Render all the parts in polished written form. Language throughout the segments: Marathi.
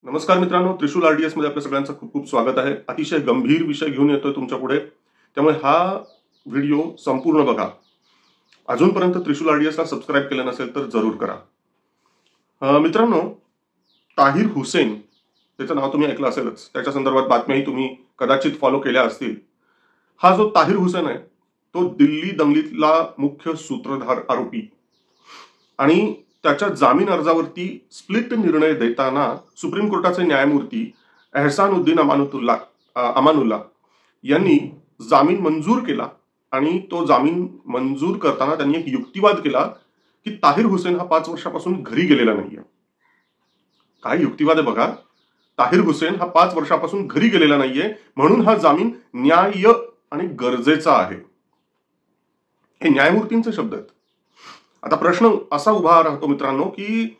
नमस्कार मित्रांनो, त्रिशूल RDS मध्ये आपल्या सगळ्यांचं खूप खूप स्वागत आहे. अतिशय गंभीर विषय घेऊन येतोय तुमच्या पुढे, त्यामुळे हा व्हिडिओ संपूर्ण बघा. अजूनपर्यंत त्रिशूल RDS ला सबस्क्राईब केलं नसेल तर जरूर करा. मित्रांनो, ताहिर हुसेन, त्याचं नाव तुम्ही ऐकलं असेलच, त्याच्या संदर्भात बातम्याही तुम्ही कदाचित फॉलो केल्या असतील. हा जो ताहिर हुसेन आहे तो दिल्ली दंगलीतला मुख्य सूत्रधार आरोपी आणि त्याच्या जामीन अर्जावरती स्प्लिट निर्णय देताना सुप्रीम कोर्टाचे न्यायमूर्ती एहसानुद्दीन अमानुल्ला यांनी जामीन मंजूर केला. आणि तो जामीन मंजूर करताना त्यांनी एक युक्तिवाद केला की ताहिर हुसेन हा 5 वर्षापासून घरी गेलेला नाहीये. काय युक्तिवाद आहे बघा. ताहिर हुसेन हा 5 वर्षापासून घरी गेलेला नाहीये, म्हणून हा जामीन न्याय्य आणि गरजेचा आहे. हे न्यायमूर्तींचे शब्द आहेत. आता प्रश्न असा उभा राहतो मित्रांनो की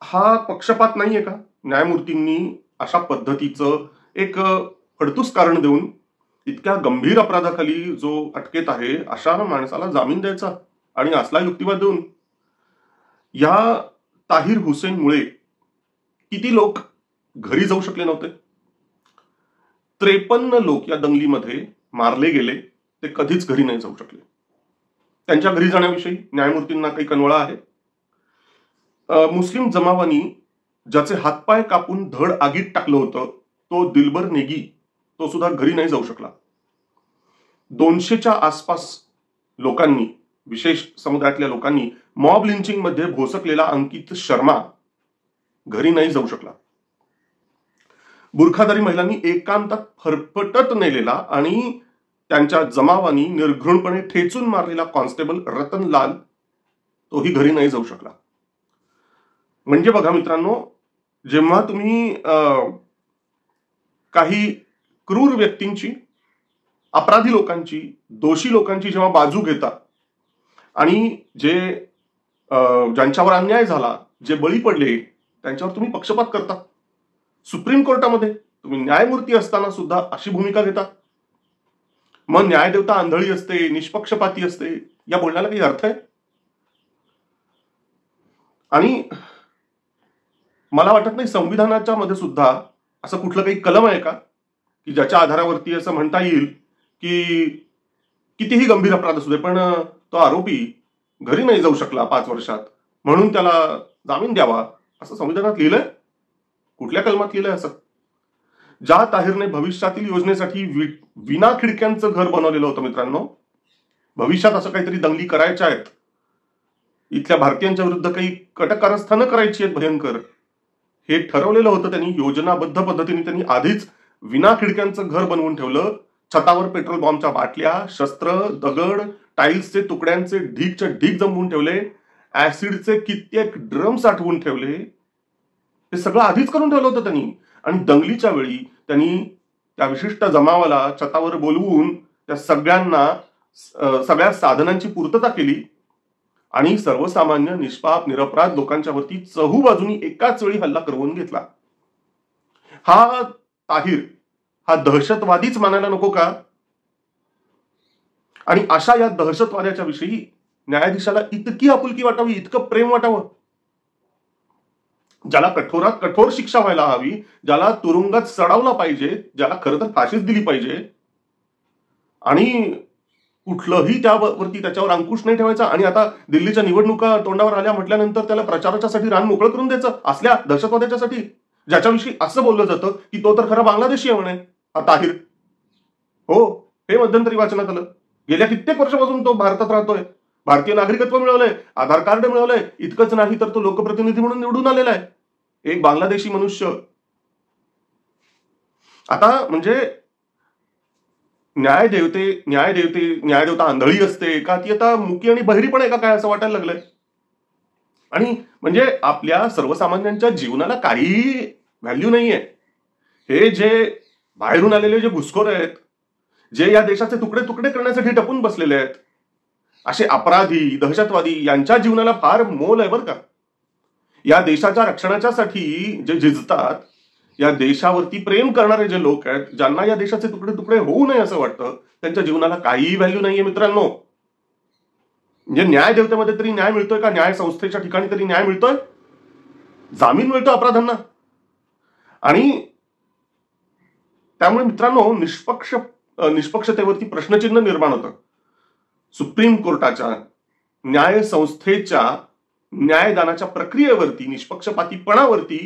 हा पक्षपात नाहीये का? न्यायमूर्तींनी अशा पद्धतीचं एक फडतूस कारण देऊन इतक्या गंभीर अपराधाखाली जो अटकेत आहे अशा माणसाला जामीन द्यायचा आणि असला युक्तिवाद देऊन? या ताहिर हुसेनमुळे किती लोक घरी जाऊ शकले नव्हते? 53 लोक या दंगलीमध्ये मारले गेले, ते कधीच घरी नाही जाऊ शकले. त्यांच्या घरी जाण्याविषयी न्यायमूर्तींना काही कनवळा आहे? मुस्लिम जमावानी ज्याचे हातपाय कापून धड आगीत टाकलं होतं तो दिलबर नेगी, तो सुद्धा घरी नाही जाऊ शकला. 200च्या आसपास लोकांनी, विशेष समुदायातल्या लोकांनी मॉब लिंचिंग मध्ये भोसकलेला अंकित शर्मा घरी नाही जाऊ शकला. बुरखाधारी महिलांनी एकांतात फरफटत नेलेला आणि त्यांच्या जमावानी निर्घृणपणे ठेचून मारलेला कॉन्स्टेबल रतन लाल, तोही घरी नाही जाऊ शकला. म्हणजे बघा मित्रांनो, जेव्हा तुम्ही काही क्रूर व्यक्तींची, अपराधी लोकांची, दोषी लोकांची जेव्हा बाजू घेता आणि ज्यांच्यावर अन्याय झाला, जे बळी पडले, त्यांच्यावर तुम्ही पक्षपात करता. सुप्रीम कोर्टामध्ये तुम्ही न्यायमूर्ती असताना सुद्धा अशी भूमिका घेता. मग न्यायदेवता आंधळी असते, निष्पक्षपाती असते, या बोलण्याला काही अर्थ आहे? आणि मला वाटत नाही संविधानाच्या मध्ये सुद्धा असं कुठलं काही कलम आहे का की ज्याच्या आधारावरती असं म्हणता येईल की कितीही गंभीर अपराध असू दे पण तो आरोपी घरी नाही जाऊ शकला 5 वर्षात, म्हणून त्याला जामीन द्यावा, असं संविधानात लिहिलंय? कुठल्या कलमात लिहिलंय असं? ज्या ताहिरने भविष्यातील योजनेसाठी विना खिडक्यांचं घर बनवलेलं होतं मित्रांनो, भविष्यात असं काहीतरी दंगली करायच्या आहेत, इथल्या भारतीयांच्या विरुद्ध काही कटक कारस्थानं करायची आहेत भयंकर, हे ठरवलेलं होतं त्यांनी. योजनाबद्ध पद्धतीने त्यांनी आधीच विना खिडक्यांचं घर बनवून ठेवलं. छतावर पेट्रोल बॉम्बच्या बाटल्या, शस्त्र, दगड, टाईल्सचे तुकड्यांचे ढीगच्या ढीग जमवून ठेवले, ऍसिडचे कित्येक ड्रम साठवून ठेवले. हे सगळं आधीच करून ठेवलं होतं त्यांनी. आणि दंगलीच्या वेळी त्यांनी त्या विशिष्ट जमावाला छतावर बोलवून त्या सगळ्या साधनांची पूर्तता केली आणि सर्वसामान्य निष्पाप निरपराध लोकांच्या वरती चहूबाजूनी एकाच वेळी हल्ला करवून घेतला. हा ताहिर हा दहशतवादीच मानायला नको का? आणि अशा या दहशतवाद्याच्या विषयी न्यायाधीशाला इतकी आपुलकी वाटावी, इतकं प्रेम वाटावं, ज्याला कठोरात कठोर शिक्षा व्हायला हवी, ज्याला तुरुंगात सडावला पाहिजे, ज्याला खरं तर फाशीच दिली पाहिजे, आणि कुठलंही त्याच्यावर अंकुश नाही ठेवायचा. आणि आता दिल्लीच्या निवडणुका तोंडावर आल्या म्हटल्यानंतर त्याला प्रचाराच्यासाठी रान मोकळं करून द्यायचं असल्या दहशतवाद्याच्यासाठी, ज्याच्याविषयी असं बोललं जातं की तो तर खरा बांगलादेशी आहे म्हणे हा ताहिर. हो, हे मध्यंतरी वाचनात आलं. गेल्या कित्येक वर्षापासून तो भारतात राहतोय, भारतीय नागरिकत्व मिळवलंय, आधार कार्ड मिळवलंय. इतकंच नाही तर तो लोकप्रतिनिधी म्हणून निवडून आलेला आहे, एक बांगलादेशी मनुष्य. आता म्हणजे न्यायदेवता आंधळी असते का, ती आता मुकी आणि बहिरी पण आहे का काय, असं वाटायला लागलंय. आणि म्हणजे आपल्या सर्वसामान्यांच्या जीवनाला काही व्हॅल्यू नाहीये. हे जे बाहेरून आलेले जे घुसखोर आहेत, जे या देशाचे तुकडे तुकडे करण्यासाठी टपून बसलेले आहेत, असे अपराधी, दहशतवादी, यांच्या जीवनाला फार मोल आहे बरं का. या देशाच्या रक्षणाच्यासाठी जे झिजतात, या देशावरती प्रेम करणारे जे लोक आहेत, ज्यांना या देशाचे तुकडे तुकडे होऊ नये असं वाटतं, त्यांच्या जीवनाला काहीही व्हॅल्यू नाहीये मित्रांनो. म्हणजे न्याय देवतेमध्ये तरी न्याय मिळतोय का? न्याय संस्थेच्या ठिकाणी तरी न्याय मिळतोय? जामीन मिळतो अपराधांना? आणि त्यामुळे मित्रांनो निष्पक्षतेवरती प्रश्नचिन्ह निर्माण होतं. सुप्रीम कोर्टाच्या न्याय संस्थेच्या न्यायदानाच्या प्रक्रियेवरती, निष्पक्षपातीपणावरती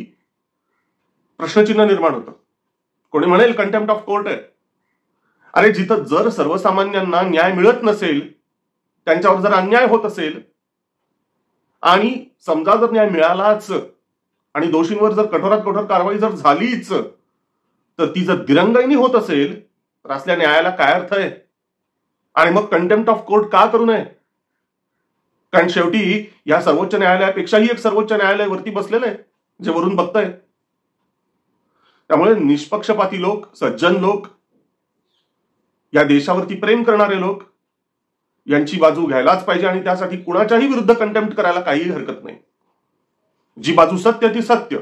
प्रश्नचिन्ह निर्माण होतं. कोणी म्हणेल कंटेम्प्ट ऑफ कोर्ट आहे. अरे जिथं जर सर्वसामान्यांना न्याय मिळत नसेल, त्यांच्यावर जर अन्याय होत असेल आणि समजा जर न्याय मिळालाच आणि दोषींवर जर कठोरात कठोर कारवाई जर झालीच, तर ती जर दिरंगाईनी होत असेल तर असल्या न्यायाला काय अर्थ आहे? आणि मग कंटेम्प्ट ऑफ कोर्ट का करू नये? कारण शेवटी या सर्वोच्च न्यायालयापेक्षाही एक सर्वोच्च न्यायालय वरती बसलेलं आहे जे वरून बघतंय. त्यामुळे निष्पक्षपाती लोक, सज्जन लोक, या देशावरती प्रेम करणारे लोक यांची बाजू घ्यायलाच पाहिजे आणि त्यासाठी कुणाच्याही विरुद्ध कंटेम्प्ट करायला काहीही हरकत नाही. जी बाजू सत्य ती सत्य,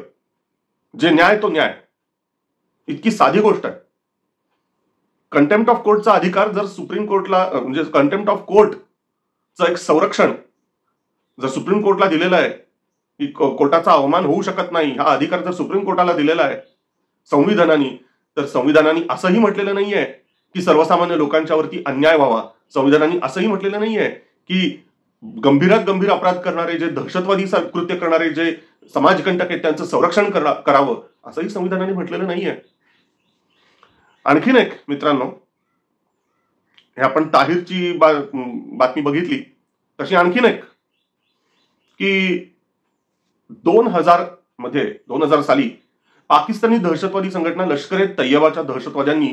जे न्याय तो न्याय. इतकी साधी गोष्ट आहे. कंटेम्प्ट ऑफ कोर्टचा अधिकार जर सुप्रीम कोर्टला, म्हणजे कंटेम्प्ट ऑफ कोर्टचं एक संरक्षण जर सुप्रीम कोर्टला दिलेलं आहे की कोर्टाचा अवमान होऊ शकत नाही, हा अधिकार जर सुप्रीम कोर्टाला दिलेला आहे संविधानाने, तर संविधानाने असंही म्हटलेलं नाहीये की सर्वसामान्य लोकांच्यावरती अन्याय व्हावा. संविधानाने असंही म्हटलेलं नाहीये की गंभीरात गंभीर अपराध करणारे, जे दहशतवादी कृत्य करणारे, जे समाजकंटक आहेत त्यांचं संरक्षण करावं, असंही संविधानाने म्हटलेलं नाहीये. आणखीन एक मित्रांनो, हे आपण ताहिरची बातमी बघितली तशी आणखीन एक की 2000 साली पाकिस्तानी दहशतवादी संघटना लष्कर-ए-तय्यबाच्या दहशतवाद्यांनी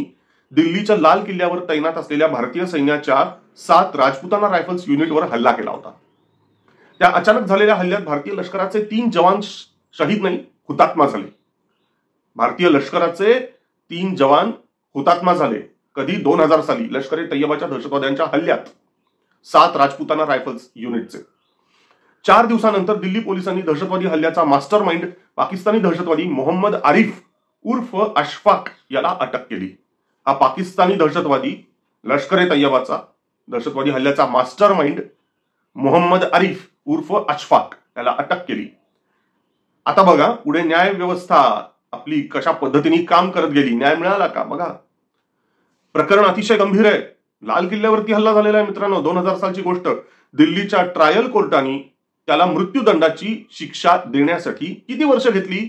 दिल्लीच्या लाल किल्ल्यावर तैनात असलेल्या भारतीय सैन्याच्या 7 राजपुताना रायफल्स युनिटवर हल्ला केला होता. त्या अचानक झालेल्या हल्ल्यात भारतीय लष्कराचे 3 जवान शहीद नाही, हुतात्मा झाले. भारतीय लष्कराचे 3 जवान हुतात्मा झाले. कधी? 2000 साली लष्कर-ए-तय्यबाच्या दहशतवाद्यांच्या हल्ल्यात 7 राजपुताना रायफल्स युनिटचे. 4 दिवसानंतर दिल्ली पोलिसांनी दहशतवादी हल्ल्याचा मास्टर माइंड पाकिस्तानी दहशतवादी मोहम्मद आरिफ उर्फ अशफाक याला अटक केली. हा पाकिस्तानी दहशतवादी, लष्कर-ए-तय्यबाचा दहशतवादी हल्ल्याचा मास्टर माइंड मोहम्मद आरिफ उर्फ अशफाक याला अटक केली. आता बघा पुढे न्याय व्यवस्था आपली कशा पद्धतीने काम करत गेली. न्याय मिळाला का? बघा, प्रकरण अतिशय गंभीर आहे. लाल किल्ल्यावरती हल्ला झालेला आहे मित्रांनो. 2000 सालची गोष्ट. दिल्लीच्या ट्रायल कोर्टाने त्याला मृत्यूदंडाची शिक्षा देण्यासाठी किती वर्ष घेतली?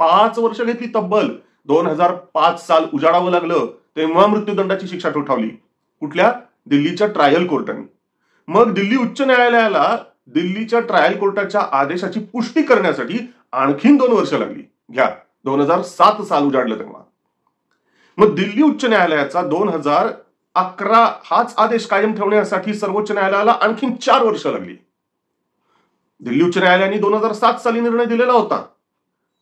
5 वर्ष घेतली तब्बल. 2005 साल उजाडावं लागलं तेव्हा मृत्यूदंडाची शिक्षा ठोठावली. कुठल्या? दिल्लीच्या ट्रायल कोर्टाने. मग दिल्ली उच्च न्यायालयाला दिल्लीच्या ट्रायल कोर्टाच्या आदेशाची पुष्टी करण्यासाठी आणखीन 2 वर्ष लागली. घ्या, 2007 साल उजाडलं तेव्हा. मग दिल्ली उच्च न्यायालयाचा 2011 हाच आदेश कायम ठेवण्यासाठी सर्वोच्च न्यायालयाला आणखीन 4 वर्ष लागली. दिल्ली उच्च न्यायालयाने 2007 साली निर्णय दिलेला होता,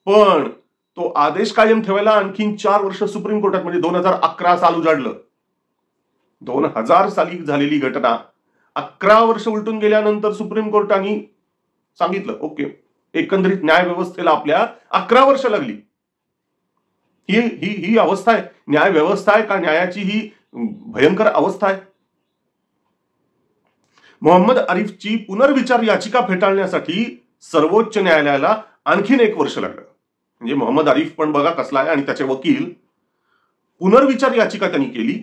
पण तो आदेश कायम ठेवायला आणखीन 4 वर्ष सुप्रीम कोर्टात, म्हणजे 2011 साल उजाडलं. 2000 साली झालेली घटना 11 वर्ष उलटून गेल्यानंतर सुप्रीम कोर्टाने सांगितलं ओके, एकंदरीत न्याय व्यवस्थेला आपल्या 11 वर्ष लागली. ही अवस्था आहे. न्याय व्यवस्था आहे का न्यायाची ही भयंकर अवस्था आहे. मोहम्मद आरिफची पुनर्विचार याचिका फेटाळण्यासाठी सर्वोच्च न्यायालयाला आणखीन 1 वर्ष लागलं. म्हणजे मोहम्मद आरिफ पण बघा कसला आहे, आणि त्याचे वकील. पुनर्विचार याचिका त्यांनी केली.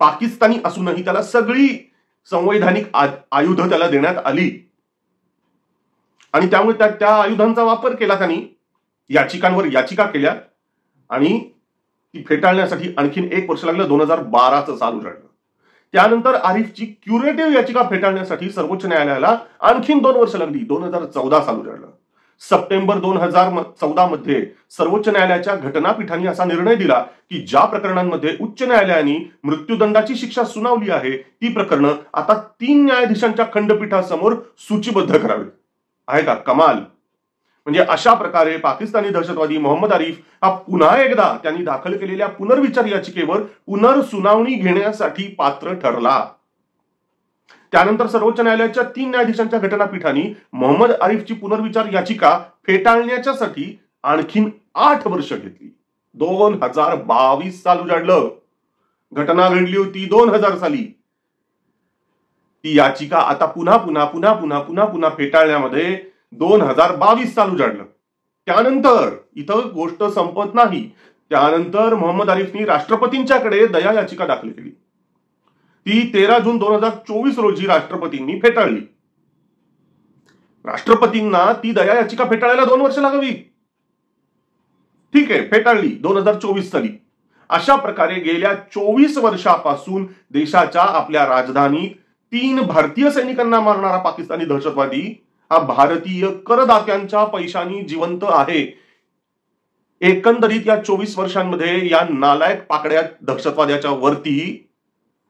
पाकिस्तानी असूनही त्याला सगळी संवैधानिक आयुध त्याला देण्यात आली आणि त्यामुळे त्या आयुधांचा वापर केला. त्यांनी याचिकांवर याचिका केल्या आणि ती फेटाळण्यासाठी आणखीन 1 वर्ष लागलं. 2012चं साल उजाडलं. त्यानंतर आरिफची क्युरेटिव्ह याचिका फेटाळण्यासाठी सर्वोच्च न्यायालयाला आणखीन 2 वर्ष लागली. 2014 साल उजाडलं. सप्टेंबर 2014 मध्ये सर्वोच्च न्यायालयाच्या घटनापीठाने असा निर्णय दिला की ज्या प्रकरणांमध्ये उच्च न्यायालयाने मृत्यूदंडाची शिक्षा सुनावली आहे ती प्रकरणं आता 3 न्यायाधीशांच्या खंडपीठासमोर सूचीबद्ध करावीत. आहे का कमाल? म्हणजे अशा प्रकारे पाकिस्तानी दहशतवादी मोहम्मद आरिफ हा पुन्हा एकदा त्यांनी दाखल केलेल्या पुनर्विचार याचिकेवर पुनर्सुनावणी घेण्यासाठी पात्र ठरला. त्यानंतर सर्वोच्च न्यायालयाच्या 3 न्यायाधीशांच्या घटनापीठाने मोहम्मद आरिफची पुनर्विचार याचिका फेटाळण्याच्यासाठी आणखीन 8 वर्ष घेतली. 2022 साल उजाडलं. घटना घडली होती 2000 साली. ती याचिका आता पुन्हा फेटाळण्यामध्ये 2022 साल उजाडलं. त्यानंतर इथं गोष्ट संपत नाही. त्यानंतर मोहम्मद आरिफनी राष्ट्रपतींच्याकडे दया याचिका दाखल केली. ती 13 जून 2024 रोजी राष्ट्रपतींनी फेटाळली. राष्ट्रपतींना ती दया याचिका फेटाळायला 2 वर्ष लागावी. ठीक आहे, फेटाळली 2024 साली. अशा प्रकारे गेल्या 24 वर्षापासून देशाच्या आपल्या राजधानीत 3 भारतीय सैनिकांना मारणारा पाकिस्तानी दहशतवादी हा भारतीय करदात्यांच्या पैशांनी जिवंत आहे. एकंदरीत या 24 वर्षांमध्ये या नालायक पाकड्या दहशतवाद्याच्या वरती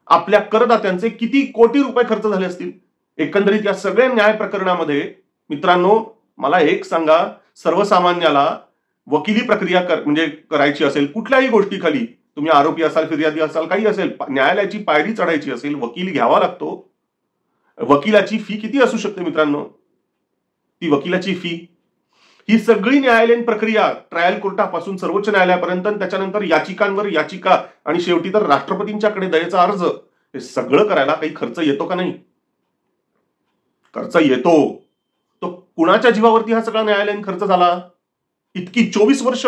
आपल्या करदात्यांचे किती कोटी रुपये खर्च झाले असतील. एकंदरीत या सगळ्या न्याय प्रकरणामध्ये मित्रांनो मला एक सांगा, सर्वसामान्याला वकिली प्रक्रिया म्हणजे करायची असेल, कुठल्याही गोष्टीखाली तुम्ही आरोपी असाल, फिर्यादी असाल, काही असेल, न्यायालयाची पायरी चढायची असेल, वकील घ्यावा लागतो. वकिलाची फी किती असू शकते मित्रांनो? ती वकिलाची फी ही सगळी न्यायालयीन प्रक्रिया ट्रायल कोर्टापासून सर्वोच्च न्यायालयापर्यंत, त्याच्यानंतर याचिकांवर याचिका आणि शेवटी तर राष्ट्रपतींच्याकडे दयेचा अर्ज, हे सगळं करायला काही खर्च येतो का नाही? खर्च येतो. तो कुणाच्या जीवावरती हा सगळा न्यायालयीन खर्च झाला? इतकी 24 वर्ष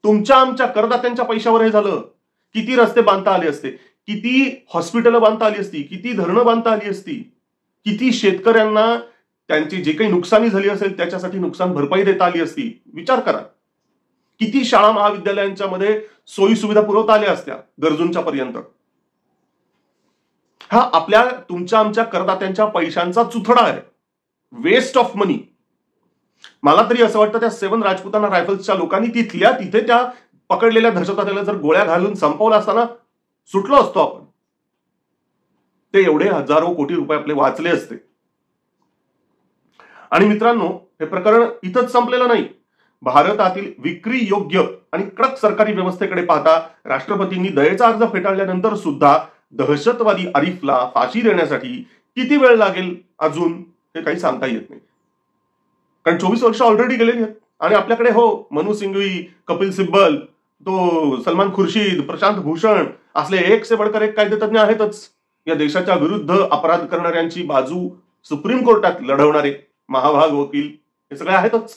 तुमच्या आमच्या करदात्यांच्या पैशावर हे झालं. किती रस्ते बांधता आले असते, किती हॉस्पिटल बांधता आली असती, किती धरणं बांधता आली असती, किती शेतकऱ्यांना त्यांची जे काही नुकसानी झाली असेल त्याच्यासाठी नुकसान भरपाई देता आली असती. विचार करा, किती शाळा महाविद्यालयांच्या मध्ये सोयी सुविधा पुरवता आल्या असत्या गरजूंच्या पर्यंत. हा आपल्या तुमच्या आमच्या करदात्यांच्या पैशांचा चुथडा आहे, वेस्ट ऑफ मनी. मला तरी असं वाटतं त्या 7 राजपुताना रायफल्सच्या लोकांनी तिथल्या तिथे त्या पकडलेल्या दहशतवाद्याला जर गोळ्या घालून संपवला असताना सुटलो असतो आपण. ते एवढे हजारो कोटी रुपये आपले वाचले असते. आणि मित्रांनो हे प्रकरण इथंच संपलेलं नाही. भारतातील विक्री योग्य आणि कडक सरकारी व्यवस्थेकडे पाहता राष्ट्रपतींनी दयेचा अर्ज फेटाळल्यानंतर सुद्धा दहशतवादी आरिफला फाशी देण्यासाठी किती वेळ लागेल अजून हे काही सांगता येत नाही. कारण 24 वर्ष ऑलरेडी गेलेली आहेत. आणि आपल्याकडे मनु सिंघवी, कपिल सिब्बल, तो सलमान खुर्शीद, प्रशांत भूषण असले एक से बडकर एक कायदेतज्ञ आहेतच. या देशाच्या विरुद्ध अपराध करणाऱ्यांची बाजू सुप्रीम कोर्टात लढवणारे महाभाग वकील हे सगळे आहेतच.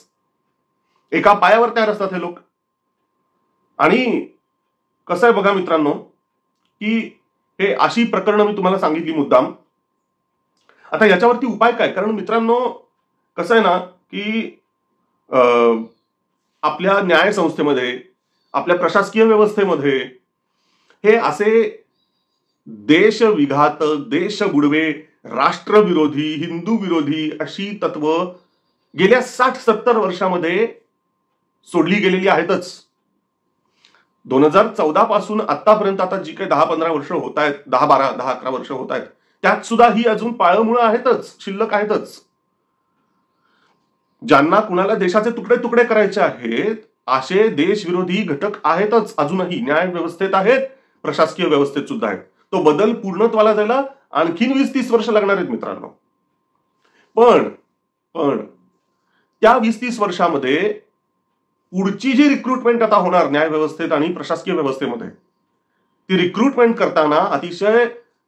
एका पायावर तयार असतात हे लोक. आणि कसं आहे बघा मित्रांनो की हे अशी प्रकरणं मी तुम्हाला सांगितली मुद्दाम. आता याच्यावरती उपाय काय? कारण मित्रांनो कसं आहे ना की आपल्या न्याय संस्थेमध्ये, आपल्या प्रशासकीय व्यवस्थेमध्ये हे असे देशविघातक, देशबुडवे, राष्ट्रविरोधी, हिंदू विरोधी अशी तत्व गेल्या 60-70 वर्षामध्ये सोडली गेलेली आहेतच. 2014 पासून आतापर्यंत आता जी काही 10-15 वर्ष होत आहेत, 10-11 वर्ष होत आहेत, त्यात सुद्धा ही अजून पाळंमुळं आहेतच, शिल्लक आहेतच. ज्यांना कुणाला देशाचे तुकडे तुकडे करायचे आहेत असे देशविरोधी घटक आहेतच अजूनही. न्याय व्यवस्थेत आहेत, प्रशासकीय व्यवस्थेत सुद्धा आहेत. तो बदल पूर्णत्वाला जायला आणखीन 20-30 वर्ष लागणार आहेत मित्रांनो. पण त्या 20-30 वर्षामध्ये पुढची जी रिक्रुटमेंट आता होणार न्याय व्यवस्थेत आणि प्रशासकीय व्यवस्थेमध्ये, ती रिक्रुटमेंट करताना अतिशय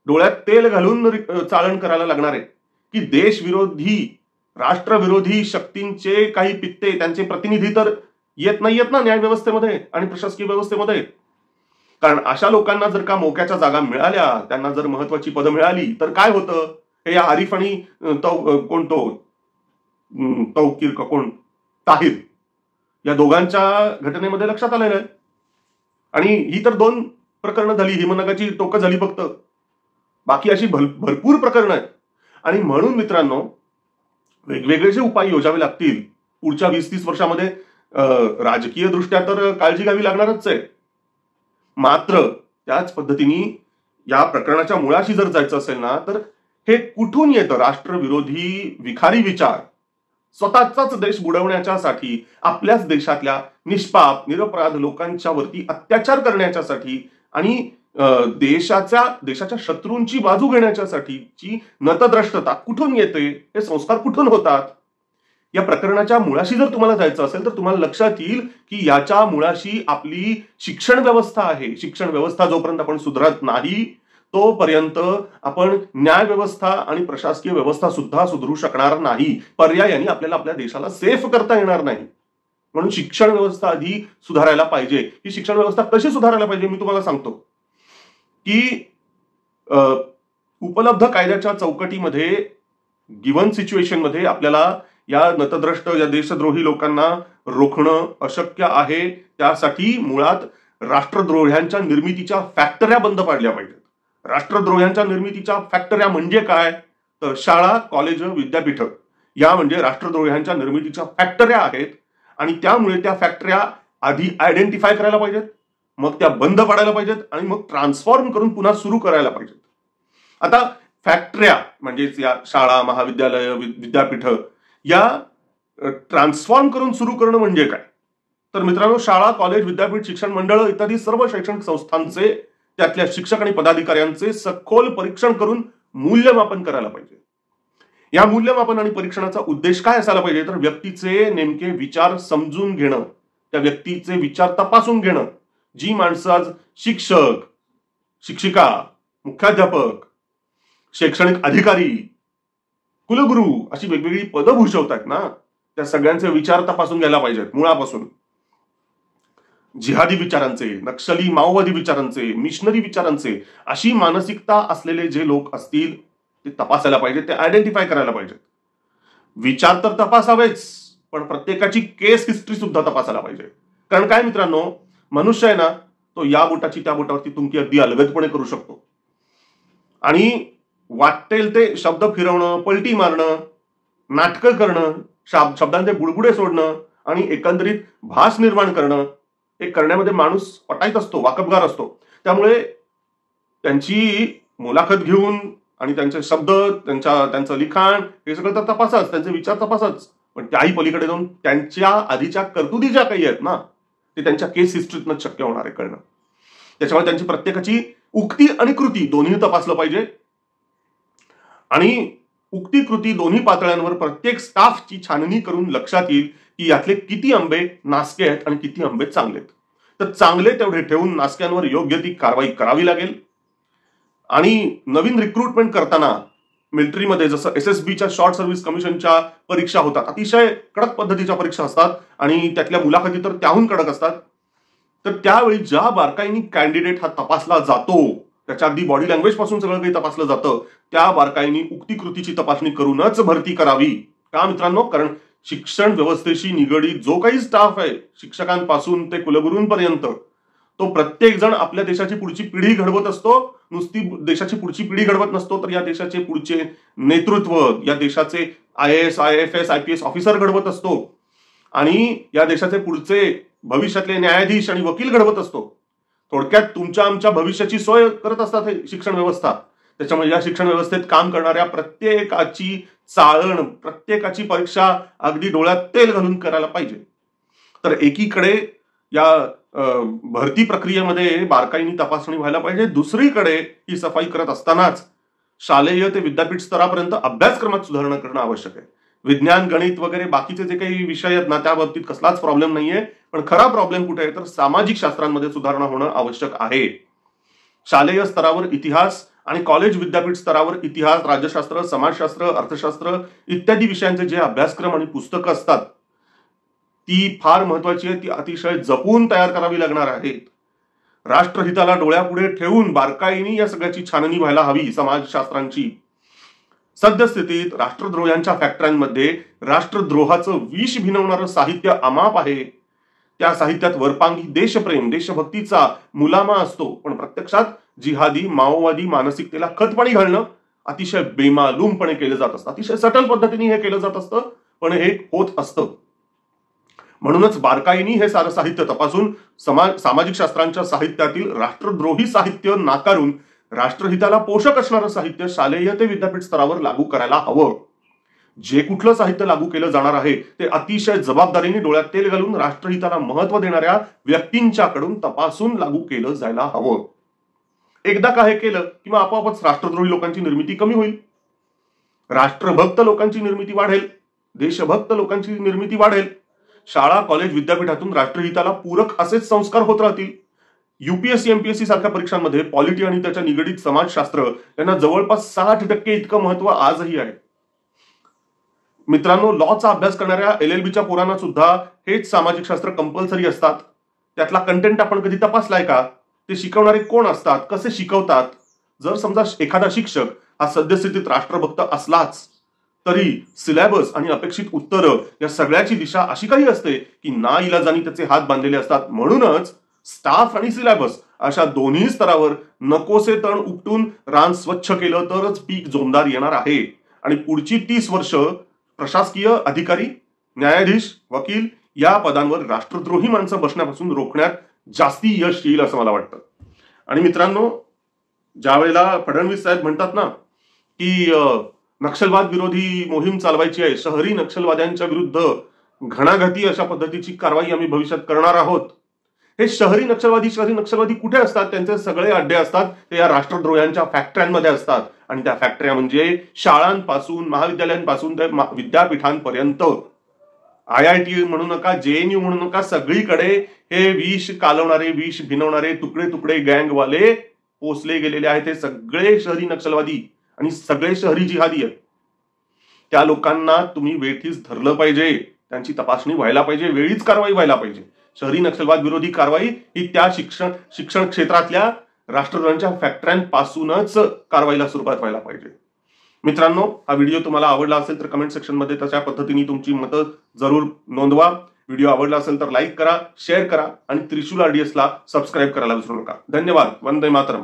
डोळ्यात तेल घालून चाळण करायला लागणार आहे की देशविरोधी, राष्ट्रविरोधी शक्तींचे काही पित्ते, त्यांचे प्रतिनिधी तर येत नाहीयेत ना न्याय व्यवस्थेमध्ये आणि प्रशासकीय व्यवस्थेमध्ये. कारण अशा लोकांना जर का मोक्याच्या जागा मिळाल्या, त्यांना जर महत्वाची पदं मिळाली तर काय होतं हे या आरिफ आणि तौकीर का कोण ताहिर या दोघांच्या घटनेमध्ये लक्षात आलेलं आहे. आणि ही तर 2 प्रकरणं झाली, हिमनगाची टोकं झाली फक्त, बाकी अशी भरपूर प्रकरणं आहेत. आणि म्हणून मित्रांनो वेगवेगळे जे उपाय योजावे लागतील पुढच्या 20-30 वर्षामध्ये, राजकीय दृष्ट्या तर काळजी घ्यावी लागणारच आहे. मात्र त्याच पद्धतीने या प्रकरणाच्या मुळाशी जर जायचं असेल ना तर हे कुठून येतं? राष्ट्रविरोधी विखारी विचार, स्वतःचाच देश बुडवण्याच्यासाठी, आपल्याच देशातल्या निष्पाप निरपराध लोकांच्या वरती अत्याचार करण्याच्यासाठी आणि देशाच्या शत्रूंची बाजू घेण्याच्यासाठीची नतद्रष्टता कुठून येते? हे संस्कार कुठून होतात? या प्रकरणाच्या मुळाशी जर तुम्हाला जायचं असेल तर तुम्हाला लक्षात येईल की याच्या मुळाशी आपली शिक्षण व्यवस्था आहे. शिक्षण व्यवस्था जोपर्यंत आपण सुधारत नाही तोपर्यंत आपण न्याय व्यवस्था आणि प्रशासकीय व्यवस्था सुद्धा सुधारू शकणार नाही. पर्यायाने आपल्याला आपल्या देशाला सेफ करता येणार नाही. म्हणून शिक्षण व्यवस्था आधी सुधारायला पाहिजे. ही शिक्षण व्यवस्था कशी सुधारायला पाहिजे मी तुम्हाला सांगतो की उपलब्ध कायद्याच्या चौकटीमध्ये गिव्हन सिच्युएशनमध्ये आपल्याला या नतद्रष्ट या देशद्रोही लोकांना रोखणं अशक्य आहे. त्यासाठी मुळात राष्ट्रद्रोह्यांच्या निर्मितीच्या फॅक्टऱ्या बंद पाडल्या पाहिजेत. राष्ट्रद्रोह्यांच्या निर्मितीच्या फॅक्टऱ्या म्हणजे काय तर शाळा, कॉलेज, विद्यापीठ या म्हणजे राष्ट्रद्रोह्यांच्या निर्मितीच्या फॅक्टऱ्या आहेत. आणि त्यामुळे त्या फॅक्टऱ्या आधी आयडेंटिफाय करायला पाहिजेत, मग त्या बंद पाडायला पाहिजेत आणि मग ट्रान्सफॉर्म करून पुन्हा सुरू करायला पाहिजेत. आता फॅक्टऱ्या म्हणजेच या शाळा, महाविद्यालय, विद्यापीठ या ट्रान्सफॉर्म करून सुरू करणं म्हणजे काय तर मित्रांनो, शाळा, कॉलेज, विद्यापीठ, शिक्षण मंडळ इत्यादी सर्व शैक्षणिक संस्थांचे त्यातल्या शिक्षक आणि पदाधिकाऱ्यांचे सखोल परीक्षण करून मूल्यमापन करायला पाहिजे. या मूल्यमापन आणि परीक्षणाचा उद्देश काय असायला पाहिजे तर व्यक्तीचे नेमके विचार समजून घेणं, त्या व्यक्तीचे विचार तपासून घेणं. जी माणसं आज शिक्षक, शिक्षिका, मुख्याध्यापक, शैक्षणिक अधिकारी, कुलगुरू अशी वेगवेगळी पदं भूषवतात ना, त्या सगळ्यांचे विचार तपासून घ्यायला पाहिजेत मुळापासून. जिहादी विचारांचे, नक्षली माओवादी विचारांचे, मिशनरी विचारांचे अशी मानसिकता असलेले जे लोक असतील ते तपासायला पाहिजे, ते आयडेंटिफाय करायला पाहिजे. विचार तर तपासावेच, पण प्रत्येकाची केस हिस्ट्री सुद्धा तपासायला पाहिजे. कारण काय मित्रांनो, मनुष्य आहे ना, तो या बोटाची त्या बोटावरती तुमकी अगदी अलगदपणे करू शकतो आणि वाटेल ते शब्द फिरवणं, पलटी मारणं, नाटकं करणं, शब्दांचे बुडबुडे सोडणं आणि एकंदरीत भास निर्माण करणं हे करण्यामध्ये माणूस पटाईत असतो, वाकबगार असतो. त्यामुळे त्यांची मुलाखत घेऊन आणि त्यांचे शब्द, त्यांचं लिखाण हे सगळं तर तपासाच, त्यांचे विचार तपासाच, पण त्याही पलीकडे जाऊन त्यांच्या आधीच्या कर्तुती ज्या काही आहेत ना, ते त्यांच्या केस हिस्ट्रीतनं शक्य होणार आहे कळणं. त्याच्यामुळे त्यांची प्रत्येकाची उक्ती आणि कृती दोन्ही तपासलं पाहिजे आणि उक्ती, कृती दोन्ही पातळ्यांवर प्रत्येक स्टाफची छाननी करून लक्षात येईल की यातले किती आंबे नासके आहेत आणि किती आंबे चांगले आहेत. तर चांगले तेवढे ठेवून नासक्यांवर योग्य ती कारवाई करावी लागेल. आणि नवीन रिक्रुटमेंट करताना मिलिटरीमध्ये जसं SSBच्या शॉर्ट सर्व्हिस कमिशनच्या परीक्षा होतात, अतिशय कडक पद्धतीच्या परीक्षा असतात आणि त्यातल्या मुलाखती तर त्याहून कडक असतात. तर त्यावेळी ज्या बारकाईने कॅन्डिडेट हा तपासला जातो, त्याच्या अगदी बॉडी लँग्वेज पासून सगळं काही तपासलं जातं, त्या बारकाईने उक्ती कृतीची तपासणी करूनच भरती करावी. का मित्रांनो, कारण शिक्षण व्यवस्थेशी निगडीत जो काही स्टाफ आहे, शिक्षकांपासून ते कुलगुरूंपर्यंत, तो प्रत्येक जण आपल्या देशाची पुढची पिढी घडवत असतो. नुसती देशाची पुढची पिढी घडवत नसतो, तर या देशाचे पुढचे नेतृत्व, या देशाचे IAS, IFS, IPS ऑफिसर घडवत असतो आणि या देशाचे पुढचे भविष्यातले न्यायाधीश आणि वकील घडवत असतो. थोडक्यात तुमच्या आमच्या भविष्याची सोय करत असतात हे शिक्षण व्यवस्था. त्याच्यामुळे या शिक्षण व्यवस्थेत काम करणाऱ्या प्रत्येकाची चाळण, प्रत्येकाची परीक्षा अगदी डोळ्यात तेल घालून करायला पाहिजे. तर एकीकडे या भरती प्रक्रियेमध्ये बारकाईने तपासणी व्हायला पाहिजे, दुसरीकडे ही सफाई करत असतानाच शालेय ते विद्यापीठ स्तरापर्यंत अभ्यासक्रमात सुधारणा करणं आवश्यक आहे. विज्ञान, गणित वगैरे बाकीचे जे काही विषय आहेत ना, त्या बाबतीत कसलाच प्रॉब्लेम नाहीये, पण खरा प्रॉब्लेम कुठे आहे तर सामाजिक शास्त्रांमध्ये सुधारणा होणं आवश्यक आहे. शालेय स्तरावर इतिहास आणि कॉलेज, विद्यापीठ स्तरावर इतिहास, राज्यशास्त्र, समाजशास्त्र, अर्थशास्त्र इत्यादी विषयांचे जे अभ्यासक्रम आणि पुस्तकं असतात ती फार महत्वाची आहे. ती अतिशय जपून तयार करावी लागणार आहेत. राष्ट्रहिताला डोळ्यापुढे ठेवून बारकाईने या सगळ्याची छाननी व्हायला हवी समाजशास्त्रांची. सद्यस्थितीत राष्ट्रद्रोह्यांच्या फॅक्टऱ्यांमध्ये राष्ट्रद्रोहाचं विष भिनवणारं साहित्य अमाप आहे. त्या साहित्यात वरपांगी देशप्रेम, देशभक्तीचा मुलामा असतो, पण प्रत्यक्षात जिहादी, माओवादी मानसिकतेला खतपाणी घालणं अतिशय बेमालूमपणे केलं जात असतं. अतिशय सटल पद्धतीने हे केलं जात असतं, पण हे होत असतं. म्हणूनच बारकाईनी हे सारं साहित्य तपासून सामाजिक शास्त्रांच्या साहित्यातील राष्ट्रद्रोही साहित्य नाकारून राष्ट्रहिताला पोषक असणारं साहित्य शालेय ते विद्यापीठ स्तरावर लागू करायला हवं. जे कुठलं साहित्य लागू केलं जाणार आहे ते अतिशय जबाबदारीने डोळ्यात तेल घालून राष्ट्रहिताला महत्व देणाऱ्या व्यक्तींच्याकडून तपासून लागू केलं जायला हवं. एकदा का हे केलं किंवा आपोआपच राष्ट्रद्रोही लोकांची निर्मिती कमी होईल, राष्ट्रभक्त लोकांची निर्मिती वाढेल, देशभक्त लोकांची निर्मिती वाढेल. शाळा, कॉलेज, विद्यापीठातून राष्ट्रहिताला पूरक असेच संस्कार होत राहतील. UPSC, MPSC सारख्या परीक्षांमध्ये पॉलिटी आणि त्याच्या निगडीत समाजशास्त्र यांना जवळपास 60% इतकं महत्व आजही आहे. मित्रांनो, लॉचा अभ्यास करणाऱ्या LLBच्या पोरांना सुद्धा हेच सामाजिक शास्त्र कंपल्सरी असतात. त्यातला कंटेंट आपण कधी तपासलाय का? ते शिकवणारे कोण असतात, कसे शिकवतात? जर समजा एखादा शिक्षक हा सद्यस्थितीत राष्ट्रभक्त असलाच तरी सिलेबस आणि अपेक्षित उत्तरं या सगळ्याची दिशा अशी काही असते की नाइलाजाने त्याचे हात बांधलेले असतात. म्हणूनच स्टाफ आणि सिलेबस अशा दोन्ही स्तरावर नकोसे तण उपटून रान स्वच्छ केलं तरच पीक जोमदार येणार आहे. आणि पुढची 30 वर्ष प्रशासकीय अधिकारी, न्यायाधीश, वकील या पदांवर राष्ट्रद्रोही माणसं बसण्यापासून रोखण्यात जास्ती यश येईल असं मला वाटतं. आणि मित्रांनो, ज्या वेळेला फडणवीस साहेब म्हणतात ना की नक्षलवाद विरोधी मोहीम चालवायची आहे, शहरी नक्षलवाद्यांच्या विरुद्ध घणाघाती अशा पद्धतीची कारवाई आम्ही भविष्यात करणार आहोत. हे शहरी नक्षलवादी कुठे असतात? त्यांचे सगळे अड्डे असतात ते या राष्ट्रद्रोह्यांच्या फॅक्टऱ्यांमध्ये असतात. आणि त्या फॅक्टऱ्या म्हणजे शाळांपासून, महाविद्यालयांपासून ते विद्यापीठांपर्यंत. IIT म्हणू नका, JNU म्हणू नका, सगळीकडे हे विष कालवणारे, विष भिनवणारे तुकडे तुकडे गँगवाले पोचले गेलेले आहेत. हे सगळे शहरी नक्षलवादी आणि सगळे शहरी जिहादी आहेत. त्या लोकांना तुम्ही वेठीस धरलं पाहिजे, त्यांची तपासणी व्हायला पाहिजे, वेळीच कारवाई व्हायला पाहिजे. शहरी नक्षलवाद विरोधी कारवाई ही त्या शिक्षण क्षेत्रातल्या राष्ट्रद्रोहांच्या फॅक्टऱ्यांपासूनच कारवाईला सुरुवात व्हायला पाहिजे. मित्रांनो, हा व्हिडिओ तुम्हाला आवडला असेल तर कमेंट सेक्शन मध्ये तशा पद्धतीने तुमची मतं जरूर नोंदवा. व्हिडिओ आवडला असेल तर लाईक करा, शेअर करा आणि त्रिशूल RDS ला सबस्क्राईब करायला विसरू नका. धन्यवाद. वंदे मातरम.